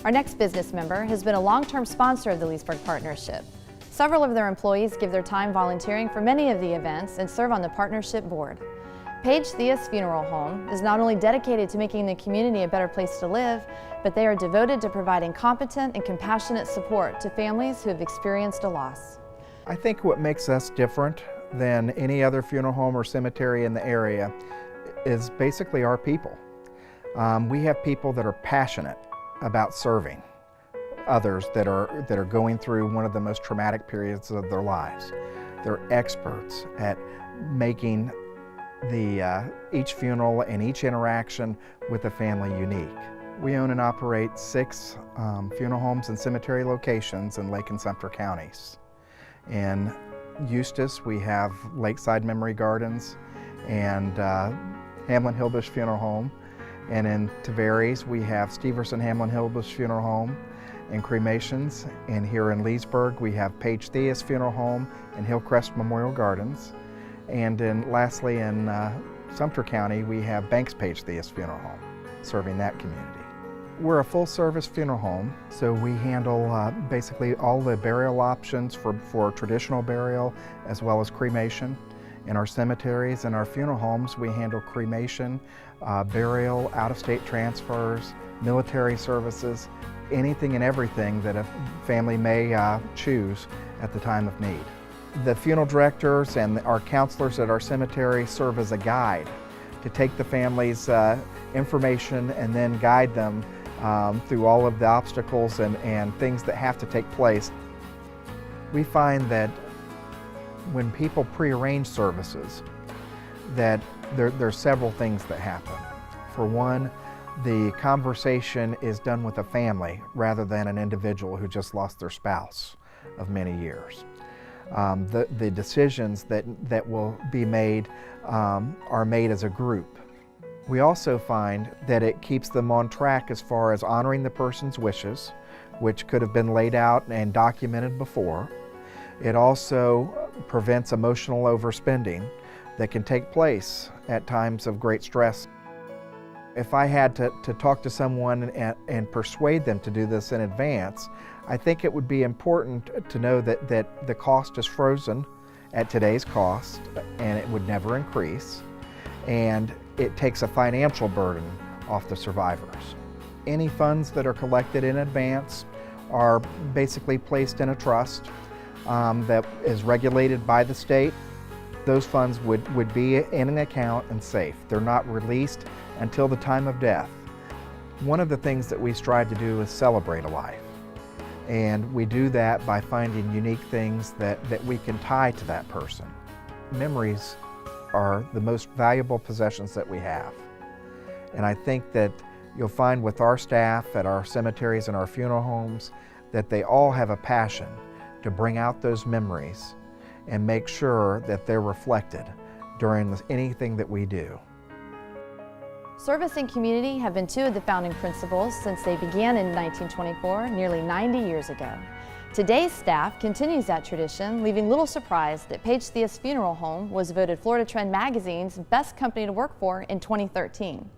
Our next business member has been a long-term sponsor of the Leesburg Partnership. Several of their employees give their time volunteering for many of the events and serve on the partnership board. Theus Funeral Home is not only dedicated to making the community a better place to live, but they are devoted to providing competent and compassionate support to families who have experienced a loss. I think what makes us different than any other funeral home or cemetery in the area is basically our people. We have people that are passionate about serving others that are going through one of the most traumatic periods of their lives. They're experts at making each funeral and each interaction with the family unique. We own and operate 6 funeral homes and cemetery locations in Lake and Sumter counties. In Eustis, we have Lakeside Memory Gardens and Hamlin Hillbush Funeral Home. And in Tavares, we have Steverson Hamlin Hillbush Funeral Home and cremations. And here in Leesburg, we have Theus Funeral Home and Hillcrest Memorial Gardens. And lastly, in Sumter County, we have Banks Theus Funeral Home, serving that community. We're a full-service funeral home, so we handle basically all the burial options for traditional burial as well as cremation. In our cemeteries and our funeral homes, we handle cremation, burial, out-of-state transfers, military services, anything and everything that a family may choose at the time of need. The funeral directors and our counselors at our cemetery serve as a guide to take the family's information and then guide them through all of the obstacles and things that have to take place. We find that when people pre-arrange services, that there's several things that happen. For one, the conversation is done with a family rather than an individual who just lost their spouse of many years. The decisions that will be made are made as a group. We also find that it keeps them on track as far as honoring the person's wishes, which could have been laid out and documented before. It also prevents emotional overspending that can take place at times of great stress. If I had to talk to someone and persuade them to do this in advance, I think it would be important to know that the cost is frozen at today's cost and it would never increase, and it takes a financial burden off the survivors. Any funds that are collected in advance are basically placed in a trust that is regulated by the state. Those funds would be in an account and safe. They're not released until the time of death. One of the things that we strive to do is celebrate a life. And we do that by finding unique things that we can tie to that person. Memories are the most valuable possessions that we have. And I think that you'll find with our staff at our cemeteries and our funeral homes that they all have a passion to bring out those memories and make sure that they're reflected during anything that we do. Service and community have been 2 of the founding principles since they began in 1924, nearly 90 years ago. Today's staff continues that tradition, leaving little surprise that Theus Funeral Home was voted Florida Trend Magazine's Best Company to Work For in 2013.